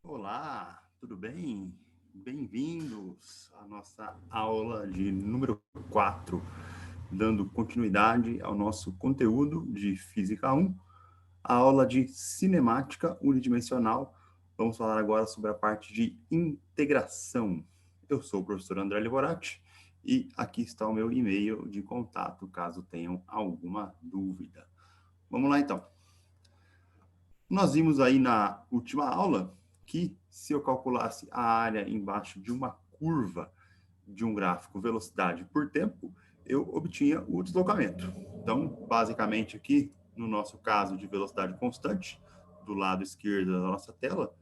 Olá, tudo bem? Bem-vindos à nossa aula de número 4, dando continuidade ao nosso conteúdo de Física 1, a aula de cinemática unidimensional. Vamos falar agora sobre a parte de integração. Eu sou o professor André Livorati e aqui está o meu e-mail de contato, caso tenham alguma dúvida. Vamos lá, então. Nós vimos aí na última aula que se eu calculasse a área embaixo de uma curva de um gráfico velocidade por tempo, eu obtinha o deslocamento. Então, basicamente aqui, no nosso caso de velocidade constante, do lado esquerdo da nossa tela,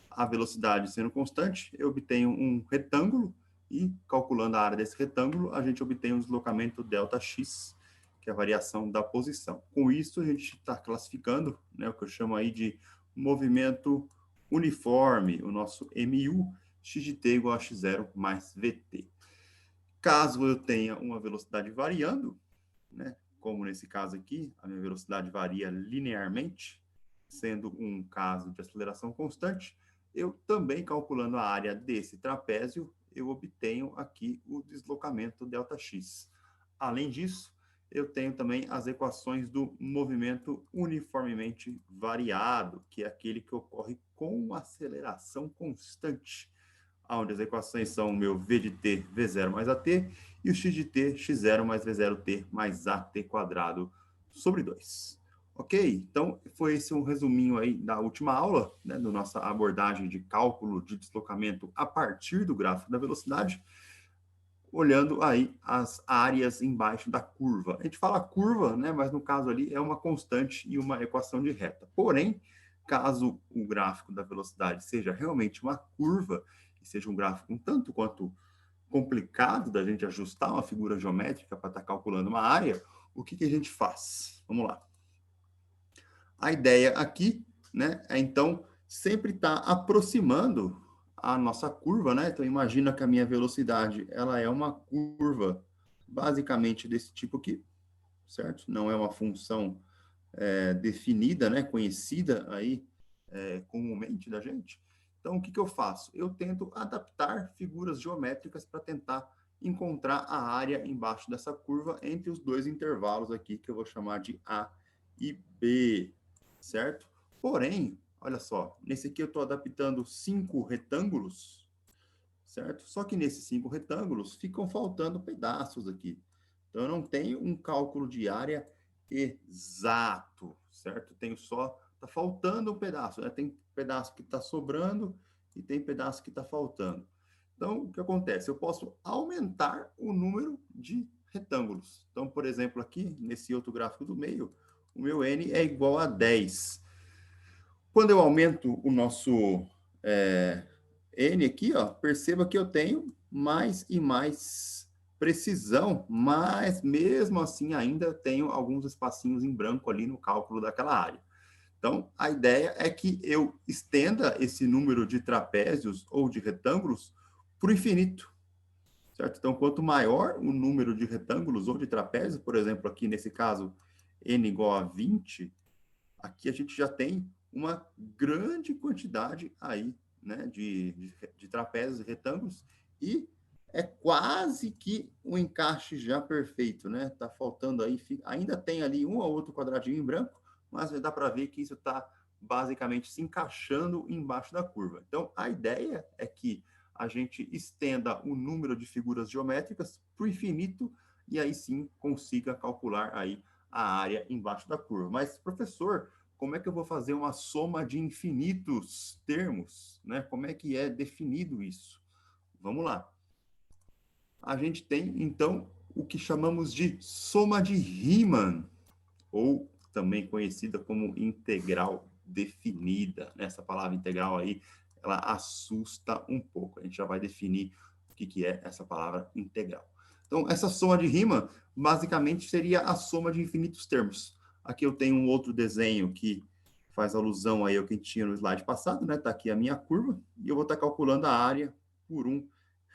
a velocidade sendo constante, eu obtenho um retângulo e, calculando a área desse retângulo, a gente obtém um deslocamento ΔX, que é a variação da posição. Com isso, a gente está classificando, né, o que eu chamo aí de movimento uniforme, o nosso MU, x de t igual a x0 mais vt. Caso eu tenha uma velocidade variando, né, como nesse caso aqui, a minha velocidade varia linearmente, sendo um caso de aceleração constante, eu também calculando a área desse trapézio, eu obtenho aqui o deslocamento ΔX. Além disso, eu tenho também as equações do movimento uniformemente variado, que é aquele que ocorre com aceleração constante, onde as equações são o meu v de t, v0 mais at, e o x de t, x0 mais v0t mais at quadrado sobre 2. Ok? Então, foi esse um resuminho aí da última aula, né, da nossa abordagem de cálculo de deslocamento a partir do gráfico da velocidade, olhando aí as áreas embaixo da curva. A gente fala curva, né, mas no caso ali é uma constante e uma equação de reta. Porém, caso o gráfico da velocidade seja realmente uma curva, e seja um gráfico um tanto quanto complicado da gente ajustar uma figura geométrica para estar calculando uma área, o que a gente faz? Vamos lá. A ideia aqui, né, é então sempre estar aproximando a nossa curva, né? Então imagina que a minha velocidade, ela é uma curva basicamente desse tipo aqui, certo? Não é uma função definida, né, conhecida aí comumente da gente. Então o que eu faço? Eu tento adaptar figuras geométricas para tentar encontrar a área embaixo dessa curva entre os dois intervalos aqui que eu vou chamar de A e B, certo? Porém, olha só, nesse aqui eu estou adaptando 5 retângulos, certo? Só que nesses 5 retângulos ficam faltando pedaços aqui. Então, eu não tenho um cálculo de área exato, certo? Tenho só, está faltando um pedaço, né? Tem pedaço que está sobrando e tem pedaço que está faltando. Então, o que acontece? Eu posso aumentar o número de retângulos. Então, por exemplo, aqui, nesse outro gráfico do meio, o meu n é igual a 10. Quando eu aumento o nosso é, n aqui, ó, perceba que eu tenho mais e mais precisão, mas mesmo assim ainda tenho alguns espacinhos em branco ali no cálculo daquela área. Então, a ideia é que eu estenda esse número de trapézios ou de retângulos para o infinito, certo? Então, quanto maior o número de retângulos ou de trapézios, por exemplo, aqui nesse caso, n igual a 20, aqui a gente já tem uma grande quantidade aí, né, de trapézios e retângulos, e é quase que um encaixe já perfeito, né? Tá faltando aí, ainda tem ali um ou outro quadradinho em branco, mas dá para ver que isso está basicamente se encaixando embaixo da curva. Então, a ideia é que a gente estenda o número de figuras geométricas para o infinito e aí sim consiga calcular aí a área embaixo da curva. Mas, professor, como é que eu vou fazer uma soma de infinitos termos, né? Como é que é definido isso? Vamos lá. A gente tem, então, o que chamamos de soma de Riemann, ou também conhecida como integral definida. Essa palavra integral aí, ela assusta um pouco. A gente já vai definir o que é essa palavra integral. Então, essa soma de Riemann, basicamente, seria a soma de infinitos termos. Aqui eu tenho um outro desenho que faz alusão aí ao que a gente tinha no slide passado, né? Está aqui a minha curva, e eu vou estar calculando a área por um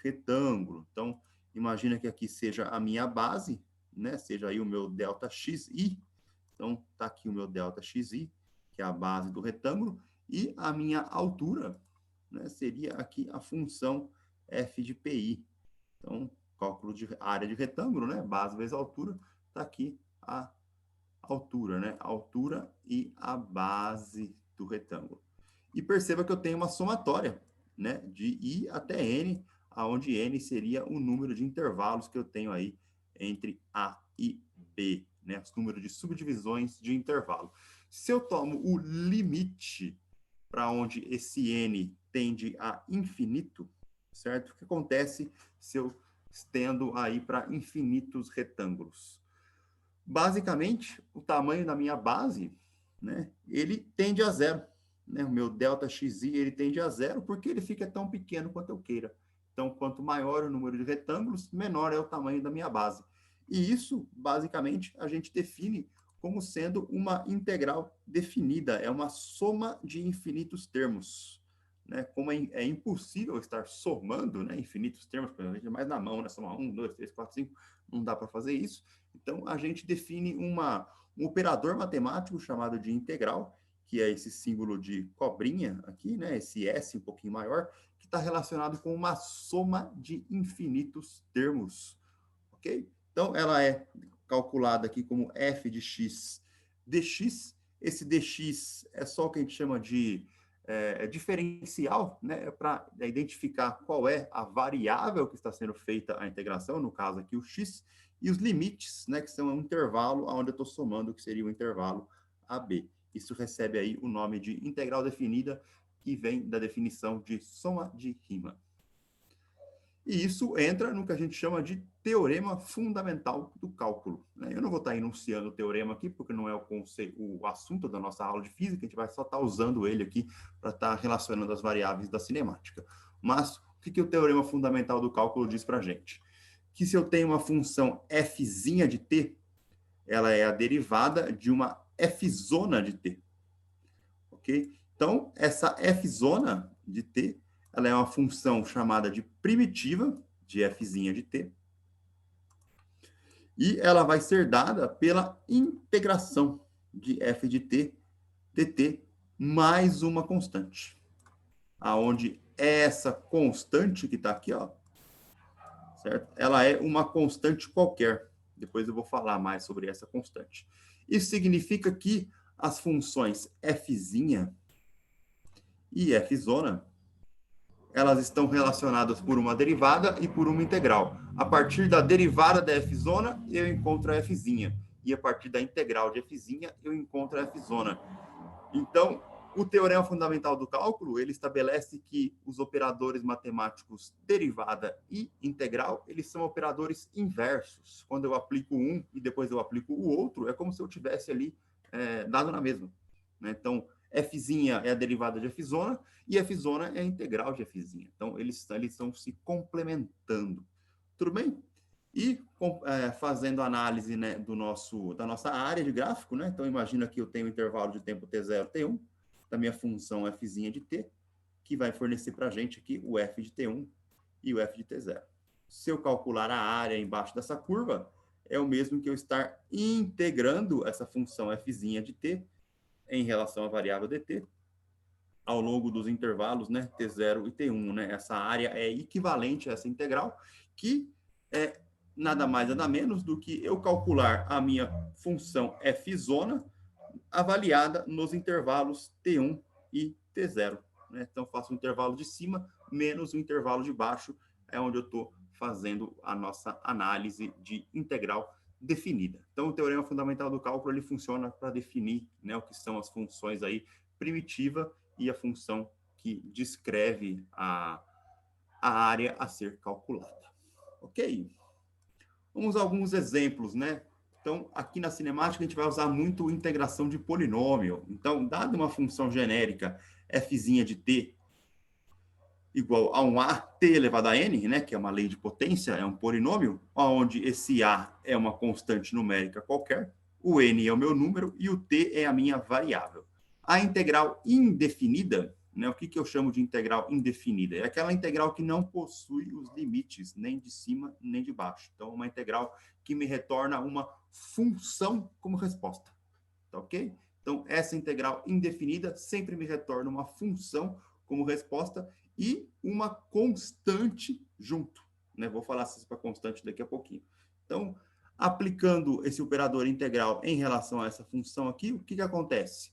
retângulo. Então, imagina que aqui seja a minha base, né? Seja aí o meu ΔXi. Então, está aqui o meu ΔXi, que é a base do retângulo, e a minha altura, né, seria aqui a função f de pi. Então, cálculo de área de retângulo, né, base vezes altura, está aqui a altura, né, a altura e a base do retângulo. E perceba que eu tenho uma somatória, né, de I até N, aonde N seria o número de intervalos que eu tenho aí entre A e B, né, os números de subdivisões de intervalo. Se eu tomo o limite para onde esse N tende a infinito, certo? O que acontece se eu estendo aí para infinitos retângulos? Basicamente, o tamanho da minha base, né, ele tende a zero. Né? O meu ΔXi ele tende a zero porque ele fica tão pequeno quanto eu queira. Então, quanto maior o número de retângulos, menor é o tamanho da minha base. E isso, basicamente, a gente define como sendo uma integral definida, é uma soma de infinitos termos. Né? Como é impossível estar somando, né, infinitos termos, por exemplo, mais na mão, né? Somar 1, 2, 3, 4, 5, não dá para fazer isso. Então, a gente define um operador matemático chamado de integral, que é esse símbolo de cobrinha aqui, né? Esse S um pouquinho maior, que está relacionado com uma soma de infinitos termos, ok? Então, ela é calculada aqui como f de x dx. Esse dx é só o que a gente chama de diferencial, né, para identificar qual é a variável que está sendo feita a integração, no caso aqui o x, e os limites, né, que são um intervalo onde eu estou somando, que seria o intervalo AB. Isso recebe aí o nome de integral definida, que vem da definição de soma de rima. E isso entra no que a gente chama de teorema fundamental do cálculo. Né? Eu não vou estar enunciando o teorema aqui, porque não é o assunto da nossa aula de física, a gente vai só estar usando ele aqui para estar relacionando as variáveis da cinemática. Mas o que o teorema fundamental do cálculo diz para a gente? Que se eu tenho uma função fzinha de t, ela é a derivada de uma f-zona de t. Ok? Então, essa f-zona de t, ela é uma função chamada de primitiva, de fzinha de t, e ela vai ser dada pela integração de f de t, dt, mais uma constante. Aonde essa constante que está aqui, ó, certo? Ela é uma constante qualquer. Depois eu vou falar mais sobre essa constante. Isso significa que as funções fzinha e fzona, elas estão relacionadas por uma derivada e por uma integral. A partir da derivada da fzona, eu encontro a fzinha. E a partir da integral de fzinha, eu encontro a fzona. Então, o teorema fundamental do cálculo, ele estabelece que os operadores matemáticos derivada e integral, eles são operadores inversos. Quando eu aplico um e depois eu aplico o outro, é como se eu tivesse ali dado na mesma. Né? Então, fzinha é a derivada de fzona e fzona é a integral de fzinha. Então, eles estão se complementando. Tudo bem? E fazendo análise, né, da nossa área de gráfico, né? Então, imagina que eu tenho um intervalo de tempo t0, t1, da minha função fzinha de t, que vai fornecer para a gente aqui o f de t1 e o f de t0. Se eu calcular a área embaixo dessa curva, é o mesmo que eu estar integrando essa função fzinha de t em relação à variável dt ao longo dos intervalos, né, t0 e t1, né? Essa área é equivalente a essa integral, que é nada mais nada menos do que eu calcular a minha função fzona avaliada nos intervalos t1 e t0. Né? Então, faço o intervalo de cima menos o intervalo de baixo, é onde eu estou fazendo a nossa análise de integral definida. Então, o teorema fundamental do cálculo ele funciona para definir, né, o que são as funções aí primitiva e a função que descreve a área a ser calculada. Ok? Vamos a alguns exemplos, né? Então, aqui na cinemática, a gente vai usar muito integração de polinômio. Então, dada uma função genérica fzinha de t igual a um a t elevado a n, né, que é uma lei de potência, é um polinômio, onde esse a é uma constante numérica qualquer, o n é o meu número e o t é a minha variável. A integral indefinida, né, o que eu chamo de integral indefinida? É aquela integral que não possui os limites, nem de cima, nem de baixo. Então, uma integral que me retorna uma função como resposta. Tá ok? Então, essa integral indefinida sempre me retorna uma função como resposta e uma constante junto, né? Vou falar para constante daqui a pouquinho. Então, aplicando esse operador integral em relação a essa função aqui, o que acontece?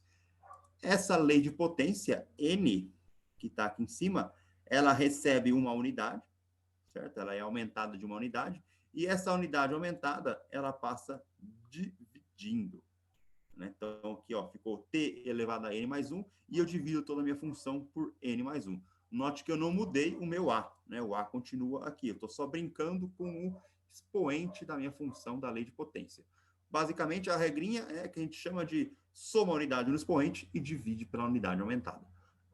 Essa lei de potência, N, que está aqui em cima, ela recebe uma unidade, certo? Ela é aumentada de uma unidade, e essa unidade aumentada, ela passa dividindo. Né? Então, aqui ó, ficou t elevado a n mais 1, e eu divido toda a minha função por n mais 1. Note que eu não mudei o meu a, né? O a continua aqui, eu estou só brincando com o expoente da minha função da lei de potência. Basicamente, a regrinha é que a gente chama de soma a unidade no expoente e divide pela unidade aumentada.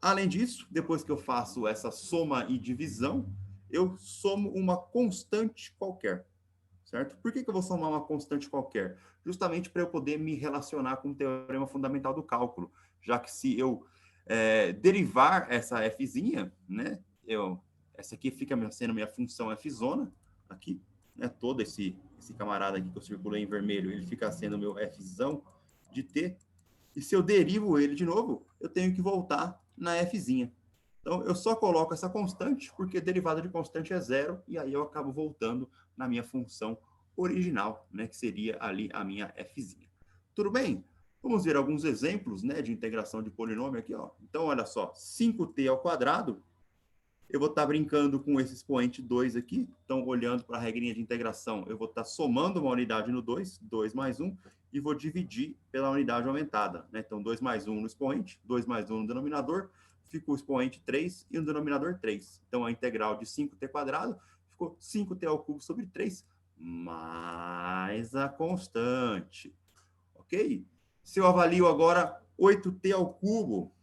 Além disso, depois que eu faço essa soma e divisão, eu somo uma constante qualquer, certo? Por que eu vou somar uma constante qualquer? Justamente para eu poder me relacionar com o teorema fundamental do cálculo, já que se eu derivar essa fzinha, né, essa aqui fica sendo minha função fzona, aqui, né, todo esse camarada aqui que eu circulei em vermelho, ele fica sendo meu fzão de t, e se eu derivo ele de novo, eu tenho que voltar na fzinha. Então, eu só coloco essa constante, porque a derivada de constante é zero, e aí eu acabo voltando na minha função original, né, que seria ali a minha fzinha. Tudo bem? Vamos ver alguns exemplos, né, de integração de polinômio aqui, ó. Então, olha só, 5t ao quadrado, eu vou estar brincando com esse expoente 2 aqui. Então, olhando para a regrinha de integração, eu vou estar somando uma unidade no 2, 2 mais 1, e vou dividir pela unidade aumentada, né? Então, 2 mais 1 no expoente, 2 mais 1 no denominador, fica o expoente 3 e o denominador 3. Então, a integral de 5t quadrado ficou 5t ao cubo sobre 3, mais a constante. Ok? Se eu avalio agora 8t ao cubo,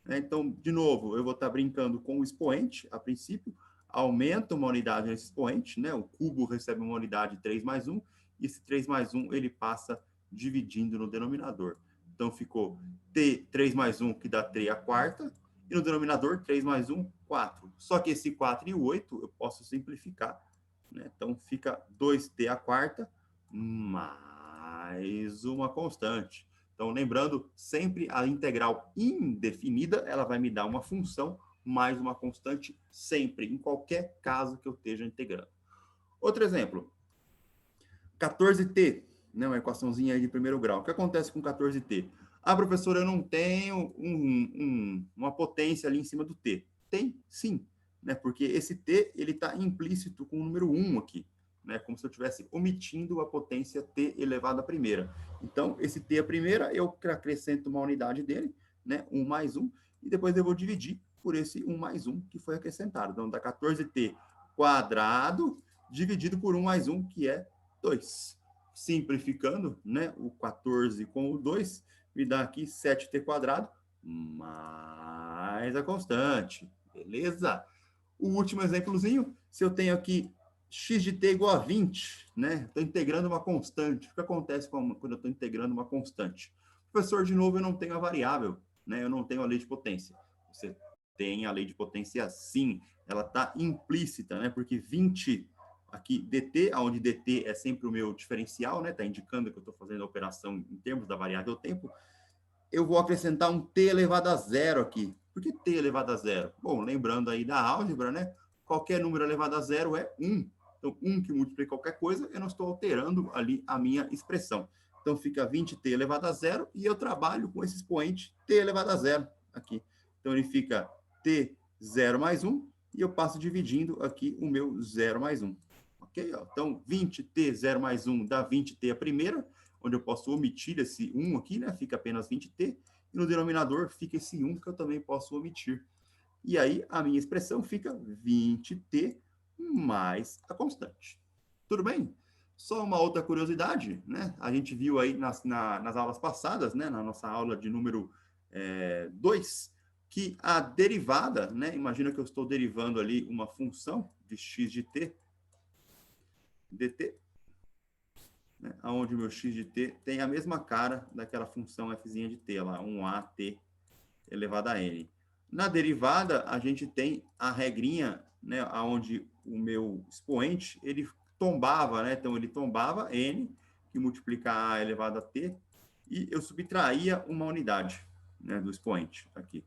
né, então, de novo, eu vou estar brincando com o expoente, a princípio, aumenta uma unidade nesse expoente, né? O cubo recebe uma unidade 3 mais 1, e esse 3 mais 1 ele passa dividindo no denominador. Então, ficou t 3 mais 1, que dá 3 a quarta, e no denominador 3 mais 1, 4. Só que esse 4 e o 8 eu posso simplificar, né? Então, fica 2t a quarta mais uma constante. Então, lembrando, sempre a integral indefinida, ela vai me dar uma função mais uma constante sempre, em qualquer caso que eu esteja integrando. Outro exemplo, 14t, né, uma equaçãozinha aí de primeiro grau. O que acontece com 14t? Ah, professor, eu não tenho uma potência ali em cima do t. Tem, sim, né, porque esse t ele está implícito com o número 1 aqui, né, como se eu estivesse omitindo a potência t elevado à primeira. Então, esse t à primeira, eu acrescento uma unidade dele, né, 1 mais 1, e depois eu vou dividir por esse 1 mais 1 que foi acrescentado. Então, dá 14t quadrado dividido por 1 mais 1, que é 2. Simplificando, né, o 14 com o 2, me dá aqui 7t quadrado mais a constante. Beleza? O último exemplozinho, se eu tenho aqui x de t igual a 20, né? Estou integrando uma constante. O que acontece quando eu estou integrando uma constante? Professor, de novo, eu não tenho a variável, né? Eu não tenho a lei de potência. Você tem a lei de potência sim, ela está implícita, né? Porque 20 aqui, dt, onde dt é sempre o meu diferencial, né? Está indicando que eu estou fazendo a operação em termos da variável tempo. Eu vou acrescentar um t elevado a zero aqui. Por que t elevado a zero? Bom, lembrando aí da álgebra, né? Qualquer número elevado a zero é 1. Então, 1 que multiplica qualquer coisa, eu não estou alterando ali a minha expressão. Então, fica 20t elevado a zero, e eu trabalho com esse expoente t elevado a zero aqui. Então, ele fica t 0 mais 1, e eu passo dividindo aqui o meu 0 mais 1. Ok? Então, 20t 0 mais 1 dá 20t a primeira, onde eu posso omitir esse 1 aqui, né? Fica apenas 20t, e no denominador fica esse 1 que eu também posso omitir. E aí, a minha expressão fica 20t mais a constante. Tudo bem? Só uma outra curiosidade, né? A gente viu aí nas aulas passadas, né? Na nossa aula de número 2, que a derivada, né? Imagina que eu estou derivando ali uma função de x de t, dt, né, onde o meu x de t tem a mesma cara daquela função fzinha de t, lá, 1at elevado a n. Na derivada, a gente tem a regrinha, né, onde o meu expoente, ele tombava, né, então ele tombava n, que multiplica a elevado a t, e eu subtraía uma unidade, né, do expoente aqui.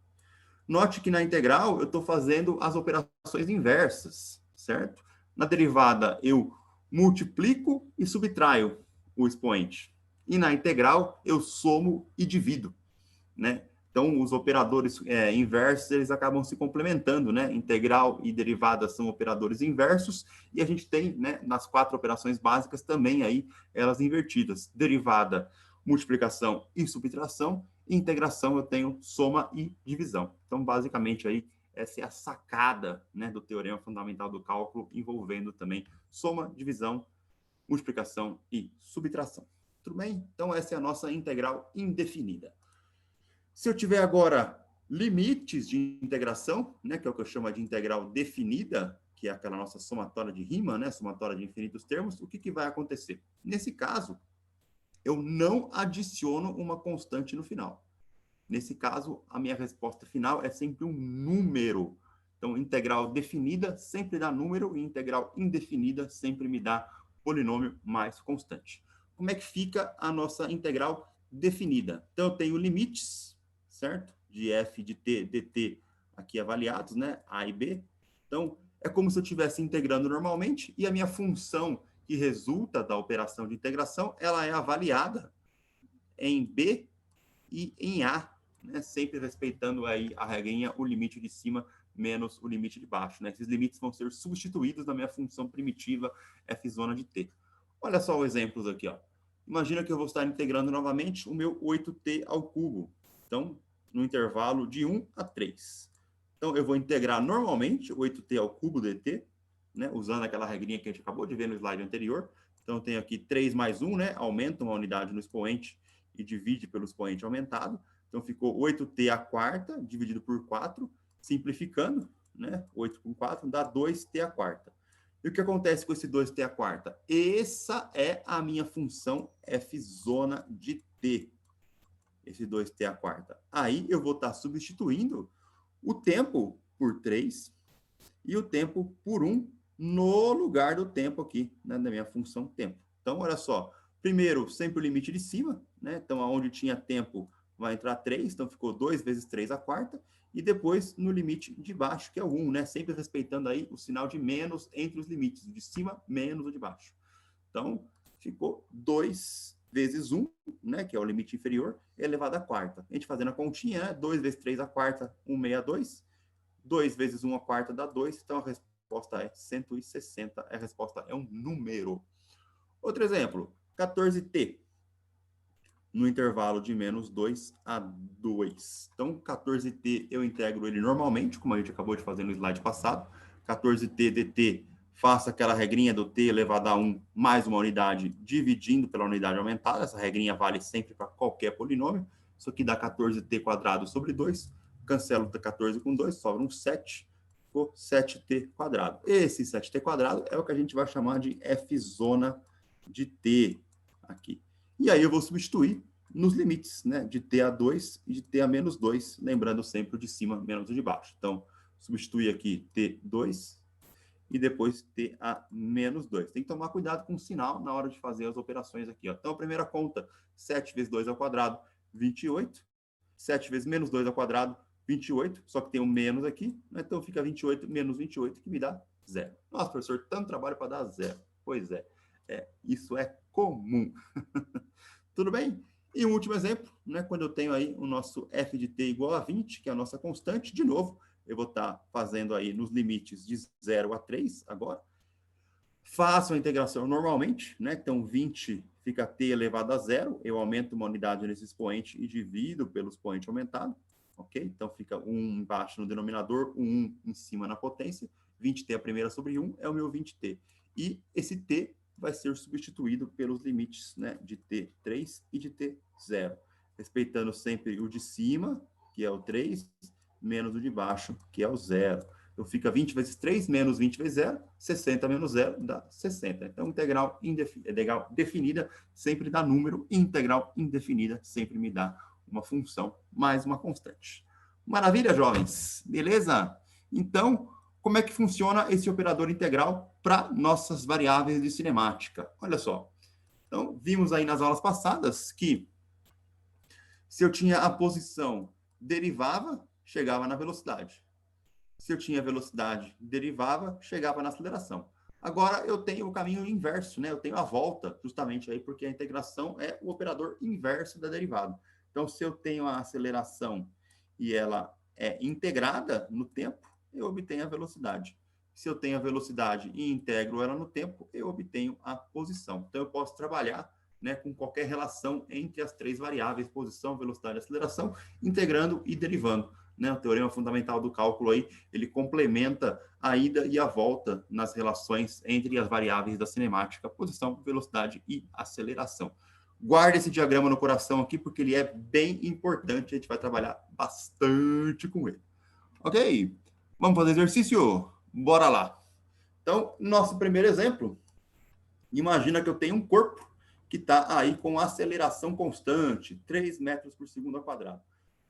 Note que na integral eu estou fazendo as operações inversas, certo? Na derivada eu multiplico e subtraio o expoente. E na integral eu somo e divido, né? Então, os operadores inversos, eles acabam se complementando, né? Integral e derivada são operadores inversos, e a gente tem, né, nas 4 operações básicas também aí, elas invertidas. Derivada, multiplicação e subtração, e integração eu tenho soma e divisão. Então, basicamente aí, essa é a sacada, né, do teorema fundamental do cálculo, envolvendo também soma, divisão, multiplicação e subtração. Tudo bem? Então, essa é a nossa integral indefinida. Se eu tiver agora limites de integração, né, que é o que eu chamo de integral definida, que é aquela nossa somatória de Riemann, né, somatória de infinitos termos, o que, que vai acontecer? Nesse caso, eu não adiciono uma constante no final. Nesse caso, a minha resposta final é sempre um número. Então, integral definida sempre dá número e integral indefinida sempre me dá polinômio mais constante. Como é que fica a nossa integral definida? Então, eu tenho limites, certo? De f de t, dt aqui avaliados, né? A e b. Então, é como se eu estivesse integrando normalmente e a minha função que resulta da operação de integração, ela é avaliada em b e em a, né? Sempre respeitando aí a regrinha, o limite de cima menos o limite de baixo, né? Esses limites vão ser substituídos na minha função primitiva f zona de t. Olha só os exemplos aqui, ó. Imagina que eu vou estar integrando novamente o meu 8t ao cubo. Então, no intervalo de 1 a 3. Então, eu vou integrar normalmente 8t ao cubo dt, né? Usando aquela regrinha que a gente acabou de ver no slide anterior. Então, eu tenho aqui 3 mais 1, né? Aumenta uma unidade no expoente e divide pelo expoente aumentado. Então, ficou 8t a quarta, dividido por 4, simplificando, né? 8 com 4 dá 2t a quarta. E o que acontece com esse 2t a quarta? Essa é a minha função f zona de t. Esse 2t a quarta. Aí eu vou estar substituindo o tempo por 3 e o tempo por 1 no lugar do tempo aqui, né, da minha função tempo. Então, olha só. Primeiro, sempre o limite de cima, né? Então, aonde tinha tempo vai entrar 3, então ficou 2 vezes 3 a quarta. E depois no limite de baixo, que é o 1, né? Sempre respeitando aí o sinal de menos entre os limites, de cima menos o de baixo. Então, ficou 2 vezes 1, né, que é o limite inferior, elevado à quarta. A gente fazendo a continha, né? 2 vezes 3 à quarta, 162. 2 vezes 1 à quarta dá 2, então a resposta é 160. A resposta é um número. Outro exemplo, 14t, no intervalo de menos 2 a 2. Então, 14t eu integro ele normalmente, como a gente acabou de fazer no slide passado. 14t dt, faço aquela regrinha do t elevado a 1 mais uma unidade, dividindo pela unidade aumentada. Essa regrinha vale sempre para qualquer polinômio. Isso aqui dá 14t quadrado sobre 2. Cancelo 14 com 2, sobra um 7. Ficou 7t quadrado. Esse 7t quadrado é o que a gente vai chamar de f zona de t aqui. E aí eu vou substituir nos limites, né, de t a 2 e de t a menos 2, lembrando sempre o de cima menos o de baixo. Então, substituir aqui t2 e depois t a menos 2. Tem que tomar cuidado com o sinal na hora de fazer as operações aqui, ó. Então, a primeira conta, 7 vezes 2 ao quadrado, 28. 7 vezes menos 2 ao quadrado, 28. Só que tem um menos aqui, né? Então fica 28 menos 28, que me dá 0. Nossa, professor, tanto trabalho para dar 0. Pois é. Isso é comum. Tudo bem? E um último exemplo, né? Quando eu tenho aí o nosso f de t igual a 20, que é a nossa constante, de novo, eu vou estar fazendo aí nos limites de 0 a 3 agora. Faço a integração normalmente, né? Então, 20 fica t elevado a 0, eu aumento uma unidade nesse expoente e divido pelo expoente aumentado, ok? Então, fica 1 embaixo no denominador, 1 em cima na potência, 20t a primeira sobre 1 é o meu 20t. E esse t vai ser substituído pelos limites, né, de t3 e de t0, respeitando sempre o de cima, que é o 3, menos o de baixo, que é o 0. Então, fica 20 vezes 3 menos 20 vezes 0, 60 menos 0 dá 60. Então, integral definida sempre dá número, e integral indefinida sempre me dá uma função mais uma constante. Maravilha, jovens? Beleza? Então, como é que funciona esse operador integral para nossas variáveis de cinemática? Olha só. Então, vimos aí nas aulas passadas que se eu tinha a posição derivava, chegava na velocidade. Se eu tinha velocidade, derivava, chegava na aceleração. Agora eu tenho o caminho inverso, né? Eu tenho a volta, justamente aí, porque a integração é o operador inverso da derivada. Então, se eu tenho a aceleração e ela é integrada no tempo, eu obtenho a velocidade. Se eu tenho a velocidade e integro ela no tempo, eu obtenho a posição. Então, eu posso trabalhar, né, com qualquer relação entre as três variáveis, posição, velocidade e aceleração, integrando e derivando. Né? O teorema fundamental do cálculo aí, ele complementa a ida e a volta nas relações entre as variáveis da cinemática, posição, velocidade e aceleração. Guarde esse diagrama no coração aqui, porque ele é bem importante, a gente vai trabalhar bastante com ele. Ok? Vamos fazer exercício? Bora lá. Então, nosso primeiro exemplo, imagina que eu tenho um corpo que está aí com aceleração constante, 3 metros por segundo ao quadrado.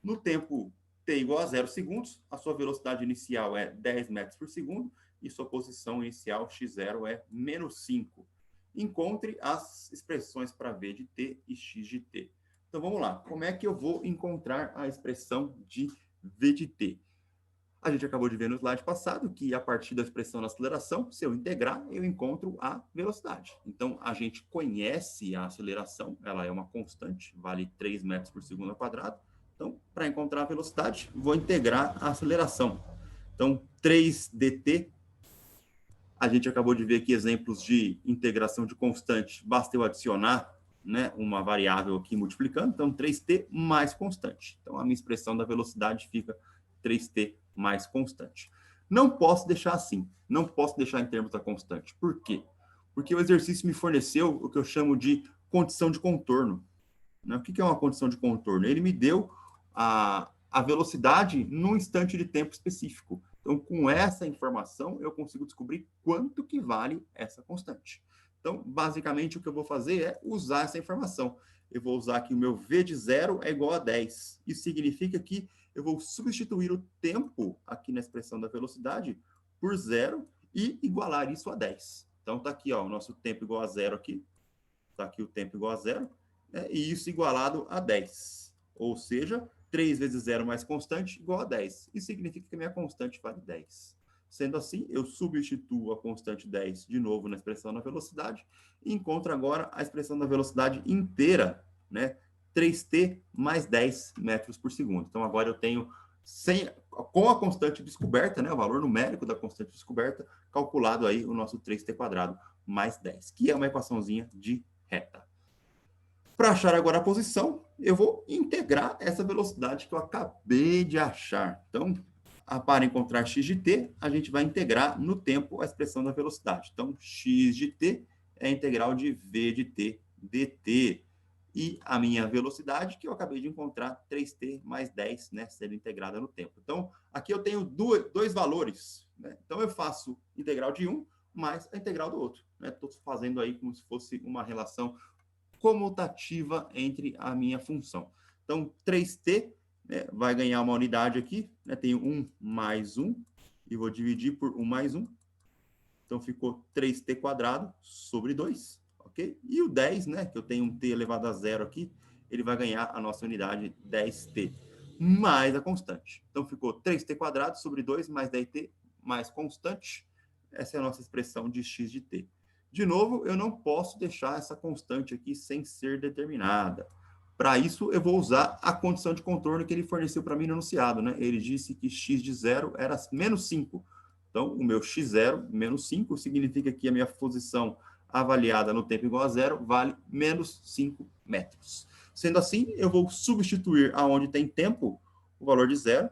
No tempo t igual a 0 segundos, a sua velocidade inicial é 10 metros por segundo e sua posição inicial x0 é menos 5. Encontre as expressões para v de t e x de t. Então, vamos lá. Como é que eu vou encontrar a expressão de v de t? A gente acabou de ver no slide passado que a partir da expressão da aceleração, se eu integrar, eu encontro a velocidade. Então, a gente conhece a aceleração, ela é uma constante, vale 3 metros por segundo ao quadrado. Então, para encontrar a velocidade, vou integrar a aceleração. Então, 3 dt, a gente acabou de ver aqui exemplos de integração de constante, basta eu adicionar, né, uma variável aqui multiplicando, então 3t mais constante. Então, a minha expressão da velocidade fica 3t mais constante. Não posso deixar assim, não posso deixar em termos da constante. Por quê? Porque o exercício me forneceu o que eu chamo de condição de contorno. Né? O que é uma condição de contorno? Ele me deu a velocidade num instante de tempo específico. Então, com essa informação, eu consigo descobrir quanto que vale essa constante. Então, basicamente, o que eu vou fazer é usar essa informação. Eu vou usar aqui o meu v de 0 é igual a 10. Isso significa que eu vou substituir o tempo aqui na expressão da velocidade por 0 e igualar isso a 10. Então, está aqui ó, o nosso tempo igual a 0 aqui. Está aqui o tempo igual a 0. Né, e isso igualado a 10. Ou seja, 3 vezes 0 mais constante igual a 10. Isso significa que a minha constante vale 10. Sendo assim, eu substituo a constante 10 de novo na expressão da velocidade e encontro agora a expressão da velocidade inteira, né? 3t mais 10 metros por segundo. Então, agora eu tenho, com a constante descoberta, né, o valor numérico da constante descoberta, calculado aí o nosso 3t quadrado mais 10, que é uma equaçãozinha de reta. Para achar agora a posição, eu vou integrar essa velocidade que eu acabei de achar. Então, para encontrar x de t, a gente vai integrar no tempo a expressão da velocidade. Então, x de t é a integral de v de t dt. E a minha velocidade, que eu acabei de encontrar, 3t mais 10, né, sendo integrada no tempo. Então, aqui eu tenho dois valores. Né? Então, eu faço integral de um mais a integral do outro. Estou fazendo aí como se fosse uma relação comutativa entre a minha função. Então, 3t, né, vai ganhar uma unidade aqui, né, tenho 1 mais 1, e vou dividir por 1 mais 1. Então, ficou 3t quadrado sobre 2, ok? E o 10, né, que eu tenho um t elevado a zero aqui, ele vai ganhar a nossa unidade 10t, mais a constante. Então, ficou 3t quadrado sobre 2 mais 10t mais constante. Essa é a nossa expressão de x de t. De novo, eu não posso deixar essa constante aqui sem ser determinada. Para isso, eu vou usar a condição de contorno que ele forneceu para mim no enunciado. Né? Ele disse que x de 0 era menos 5. Então, o meu x0, menos 5, significa que a minha posição avaliada no tempo igual a 0 vale menos 5 metros. Sendo assim, eu vou substituir aonde tem tempo o valor de 0,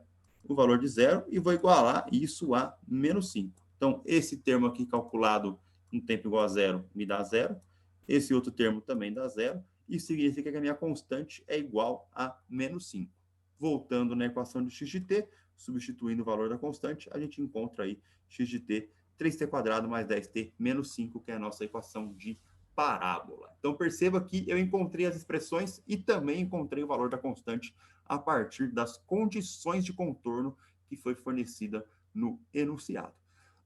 e vou igualar isso a menos 5. Então, esse termo aqui calculado no tempo igual a 0 me dá 0. Esse outro termo também dá 0. Isso significa que a minha constante é igual a menos 5. Voltando na equação de x de t, substituindo o valor da constante, a gente encontra aí x de t, 3t quadrado mais 10t menos 5, que é a nossa equação de parábola. Então, perceba que eu encontrei as expressões e também encontrei o valor da constante a partir das condições de contorno que foi fornecida no enunciado.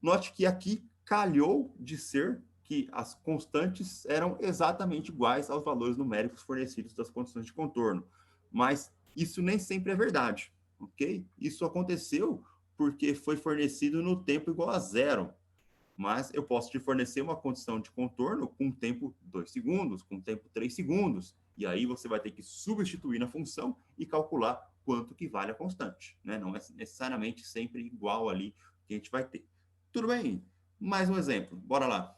Note que aqui calhou de ser que as constantes eram exatamente iguais aos valores numéricos fornecidos das condições de contorno, mas isso nem sempre é verdade. ok? Isso aconteceu porque foi fornecido no tempo igual a 0. Mas eu posso te fornecer uma condição de contorno com tempo 2 segundos, com tempo 3 segundos. E aí você vai ter que substituir na função e calcular quanto que vale a constante. Né? Não é necessariamente sempre igual ali que a gente vai ter. Tudo bem? Mais um exemplo. Bora lá.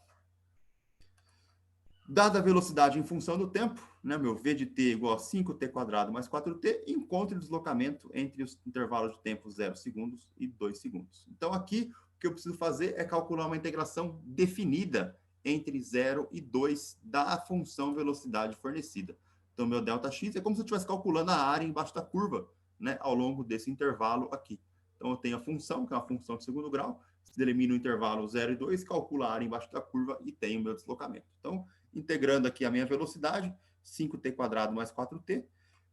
Dada a velocidade em função do tempo, né, meu v de t igual a 5t² mais 4t, encontre o deslocamento entre os intervalos de tempo 0 segundos e 2 segundos. Então, aqui, o que eu preciso fazer é calcular uma integração definida entre 0 e 2 da função velocidade fornecida. Então, meu ΔX é como se eu estivesse calculando a área embaixo da curva, né, ao longo desse intervalo aqui. Então, eu tenho a função, que é uma função de segundo grau, delimino o intervalo 0 e 2, calculo a área embaixo da curva e tenho o meu deslocamento. Então, integrando aqui a minha velocidade, 5t² mais 4t.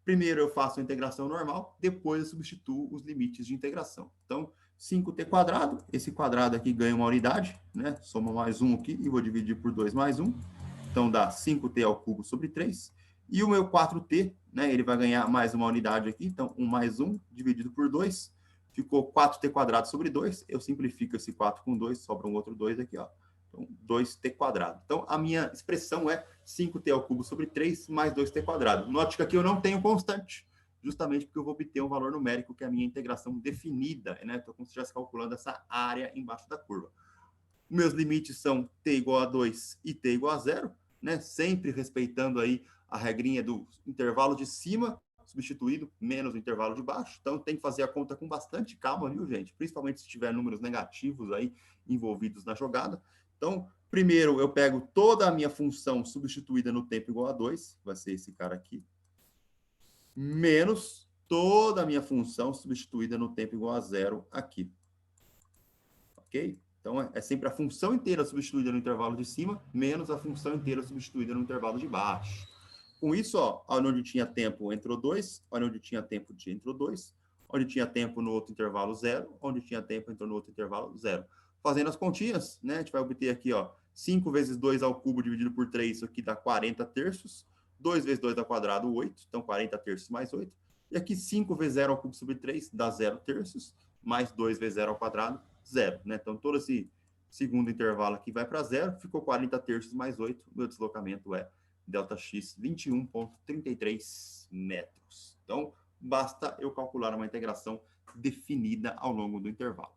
Primeiro eu faço a integração normal, depois eu substituo os limites de integração. Então, 5t², esse quadrado aqui ganha uma unidade, né? Soma mais 1 aqui e vou dividir por 2 mais 1. Então, dá 5t ao cubo sobre 3. E o meu 4t, né? Ele vai ganhar mais uma unidade aqui. Então, 1 mais 1 dividido por 2. Ficou 4t² sobre 2. Eu simplifico esse 4 com 2, sobra um outro 2 aqui, ó. Então, 2t². Então, a minha expressão é 5t ao cubo sobre 3 mais 2t². Note que aqui eu não tenho constante, justamente porque eu vou obter um valor numérico, que é a minha integração definida, né? Então, como se estivesse calculando essa área embaixo da curva. Meus limites são t igual a 2 e t igual a 0, né? Sempre respeitando aí a regrinha do intervalo de cima substituído menos o intervalo de baixo. Então, tem que fazer a conta com bastante calma, viu, gente? Principalmente se tiver números negativos aí envolvidos na jogada. Então, primeiro eu pego toda a minha função substituída no tempo igual a 2, vai ser esse cara aqui, menos toda a minha função substituída no tempo igual a 0 aqui. Ok? Então, é sempre a função inteira substituída no intervalo de cima, menos a função inteira substituída no intervalo de baixo. Com isso, ó, onde tinha tempo entrou 2, onde tinha tempo entrou 2, onde tinha tempo no outro intervalo 0, onde tinha tempo entrou no outro intervalo 0. Fazendo as continhas, né, a gente vai obter aqui, ó, 5 vezes 2 ao cubo dividido por 3, isso aqui dá 40 terços. 2 vezes 2 ao quadrado, 8, então 40 terços mais 8. E aqui 5 vezes 0 ao cubo sobre 3 dá 0 terços, mais 2 vezes 0 ao quadrado, 0. Né? Então, todo esse segundo intervalo aqui vai para 0, ficou 40 terços mais 8, meu deslocamento é ΔX 21,33 metros. Então, basta eu calcular uma integração definida ao longo do intervalo.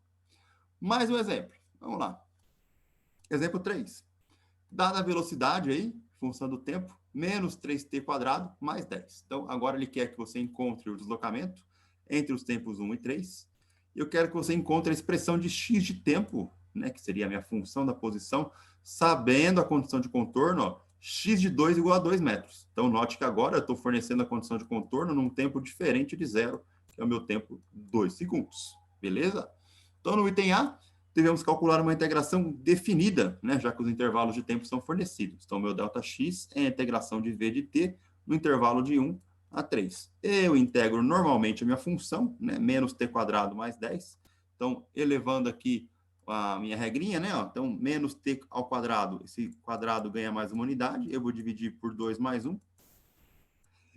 Mais um exemplo. Vamos lá. Exemplo 3. Dada a velocidade aí, função do tempo, menos 3t² mais 10. Então, agora ele quer que você encontre o deslocamento entre os tempos 1 e 3. Eu quero que você encontre a expressão de x de tempo, né, que seria a minha função da posição, sabendo a condição de contorno, ó, x de 2 igual a 2 metros. Então, note que agora eu estou fornecendo a condição de contorno num tempo diferente de 0, que é o meu tempo 2 segundos. Beleza? Então, no item A, devemos calcular uma integração definida, né, já que os intervalos de tempo são fornecidos. Então, meu ΔX é a integração de v de t no intervalo de 1 a 3. Eu integro normalmente a minha função, né, menos t² mais 10. Então, elevando aqui a minha regrinha, né? Ó, então, menos t ao quadrado, esse quadrado ganha mais uma unidade, eu vou dividir por 2 mais 1.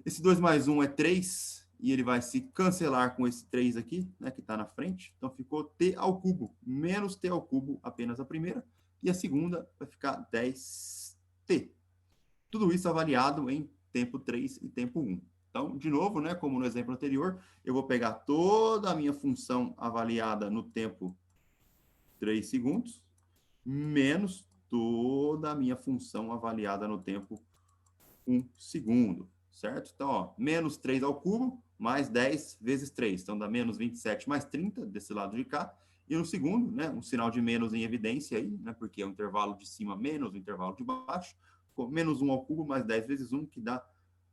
Esse 2 mais 1 é 3, e ele vai se cancelar com esse 3 aqui, né, que está na frente. Então, ficou t ao cubo, menos t ao cubo, apenas a primeira, e a segunda vai ficar 10t. Tudo isso avaliado em tempo 3 e tempo 1. Então, de novo, né, como no exemplo anterior, eu vou pegar toda a minha função avaliada no tempo 3 segundos, menos toda a minha função avaliada no tempo 1 segundo, certo? Então, ó, menos 3 ao cubo, mais 10 vezes 3. Então, dá menos 27 mais 30, desse lado de cá. E no segundo, né, um sinal de menos em evidência aí, né, porque é o intervalo de cima menos o intervalo de baixo. Menos 1 ao cubo, mais 10 vezes 1, que dá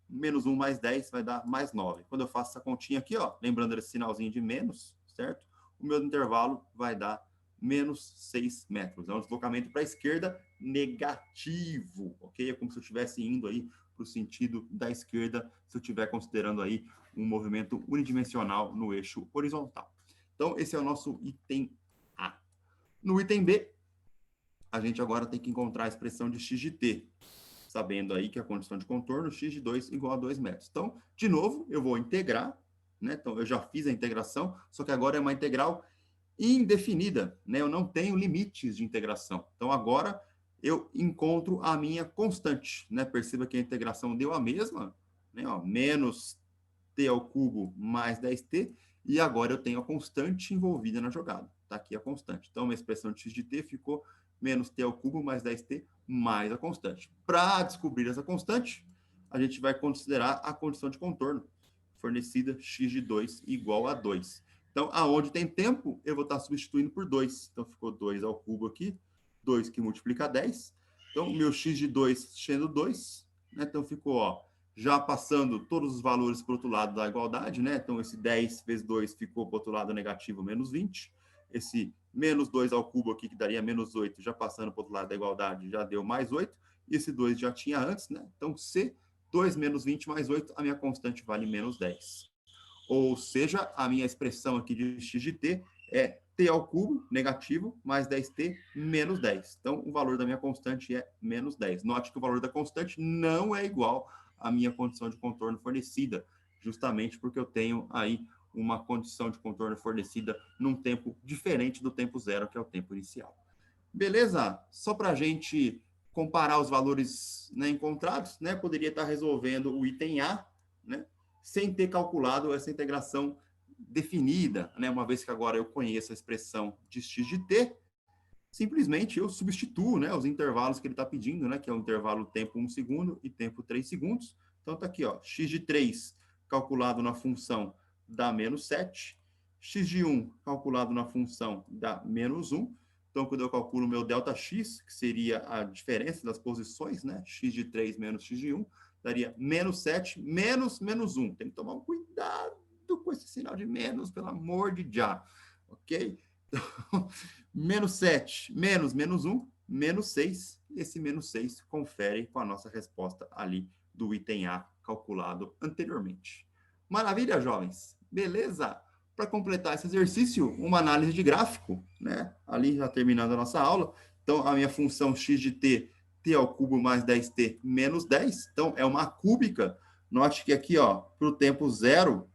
menos 1 mais 10, vai dar mais 9. Quando eu faço essa continha aqui, ó, lembrando desse sinalzinho de menos, certo? O meu intervalo vai dar menos 6 metros. É um deslocamento para a esquerda negativo, ok? É como se eu estivesse indo aí para o sentido da esquerda, se eu estiver considerando aí um movimento unidimensional no eixo horizontal. Então, esse é o nosso item A. No item B, a gente agora tem que encontrar a expressão de x de t, sabendo aí que a condição de contorno x de 2 igual a 2 metros. Então, de novo, eu vou integrar né? Então, eu já fiz a integração, só que agora é uma integral indefinida, né? Eu não tenho limites de integração. Então, agora eu encontro a minha constante, né? Perceba que a integração deu a mesma, né? Ó, menos t ao cubo mais 10t, e agora eu tenho a constante envolvida na jogada. Está aqui a constante. Então, minha expressão de x de t ficou menos t ao cubo mais 10t mais a constante. Para descobrir essa constante, a gente vai considerar a condição de contorno fornecida x de 2 igual a 2. Então, aonde tem tempo, eu vou estar substituindo por 2. Então, ficou 2 ao cubo aqui, 2 que multiplica 10. Então, meu x de 2 sendo 2, né? Então, ficou, ó, já passando todos os valores para o outro lado da igualdade, né? Então, esse 10 vezes 2 ficou para o outro lado negativo, menos 20. Esse menos 2 ao cubo aqui, que daria menos 8, já passando para o outro lado da igualdade, já deu mais 8. E esse 2 já tinha antes, né? Então, C, 2 menos 20 mais 8, a minha constante vale menos 10. Ou seja, a minha expressão aqui de x de t é t ao cubo, negativo, mais 10t, menos 10. Então, o valor da minha constante é menos 10. Note que o valor da constante não é igual à minha condição de contorno fornecida, justamente porque eu tenho aí uma condição de contorno fornecida num tempo diferente do tempo zero, que é o tempo inicial. Beleza? Só para a gente comparar os valores, né, encontrados, né, poderia estar resolvendo o item A, né, sem ter calculado essa integração definida, né, uma vez que agora eu conheço a expressão de x de t, simplesmente eu substituo, né, os intervalos que ele está pedindo, né, que é o intervalo tempo 1 segundo e tempo 3 segundos. Então, está aqui, ó, x de 3 calculado na função dá menos 7, x de 1 calculado na função dá menos 1. Então, quando eu calculo o meu ΔX, que seria a diferença das posições, né, x de 3 menos x de 1, daria menos 7 menos menos 1. Tem que tomar um cuidado com esse sinal de menos, pelo amor de já, ok? Então, menos 7 menos menos 1, menos 6. Esse menos 6 confere com a nossa resposta ali do item A calculado anteriormente. Maravilha, jovens? Beleza? Para completar esse exercício, uma análise de gráfico, né? Ali já terminando a nossa aula. Então, a minha função x de t, t ao cubo mais 10t menos 10. Então, é uma cúbica. Note que aqui, ó, para o tempo zero,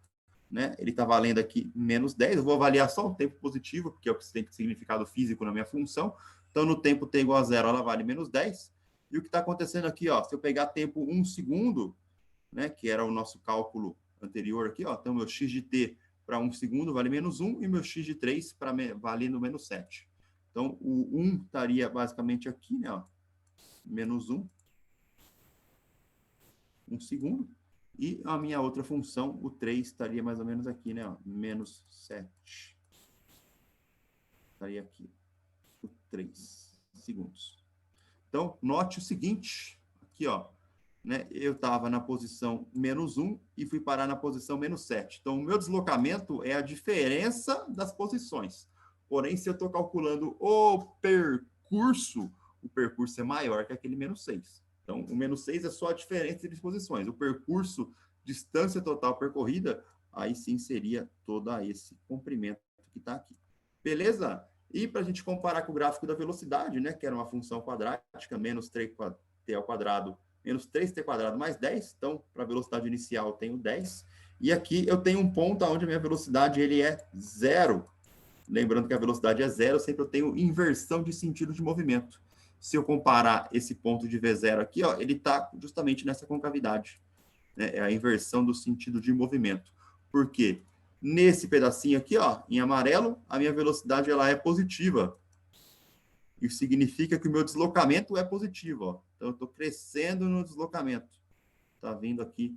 né, ele está valendo aqui menos 10. Eu vou avaliar só o tempo positivo, porque é o que tem significado físico na minha função. Então, no tempo t igual a zero, ela vale menos 10. E o que está acontecendo aqui, ó, se eu pegar tempo 1 segundo, né, que era o nosso cálculo anterior aqui, ó, então meu x de t para 1 segundo vale menos 1 e meu x de 3 para valendo menos 7. Então, o 1 estaria basicamente aqui, né, ó, menos 1 segundo. E a minha outra função, o 3, estaria mais ou menos aqui, né, ó, menos 7. Estaria aqui, o 3 segundos. Então, note o seguinte, aqui, ó, né, eu estava na posição menos 1 e fui parar na posição menos 7. Então, o meu deslocamento é a diferença das posições. Porém, se eu estou calculando o percurso é maior que aquele menos 6. Então, o menos 6 é só a diferença de posições. O percurso, distância total percorrida, aí sim seria todo esse comprimento que está aqui. Beleza? E para a gente comparar com o gráfico da velocidade, né, que era uma função quadrática, menos 3t ao quadrado menos 3t quadrado mais 10. Então, para a velocidade inicial, eu tenho 10. E aqui eu tenho um ponto onde a minha velocidade ele é 0. Lembrando que a velocidade é 0, sempre eu tenho inversão de sentido de movimento. Se eu comparar esse ponto de V0 aqui, ó, ele está justamente nessa concavidade. Né? É a inversão do sentido de movimento. Por quê? Nesse pedacinho aqui, ó, em amarelo, a minha velocidade ela é positiva. Isso significa que o meu deslocamento é positivo, ó. Então, eu estou crescendo no deslocamento. Está vindo aqui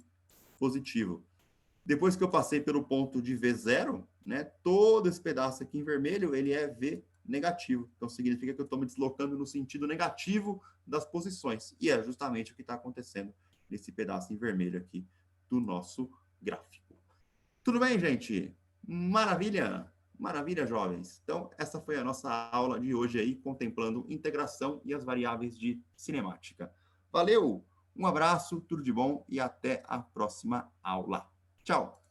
positivo. Depois que eu passei pelo ponto de V0, né, todo esse pedaço aqui em vermelho, ele é V negativo. Então, significa que eu estou me deslocando no sentido negativo das posições. E é justamente o que está acontecendo nesse pedaço em vermelho aqui do nosso gráfico. Tudo bem, gente? Maravilha! Maravilha, jovens. Então, essa foi a nossa aula de hoje aí, contemplando integração e as variáveis de cinemática. Valeu! Um abraço, tudo de bom e até a próxima aula. Tchau!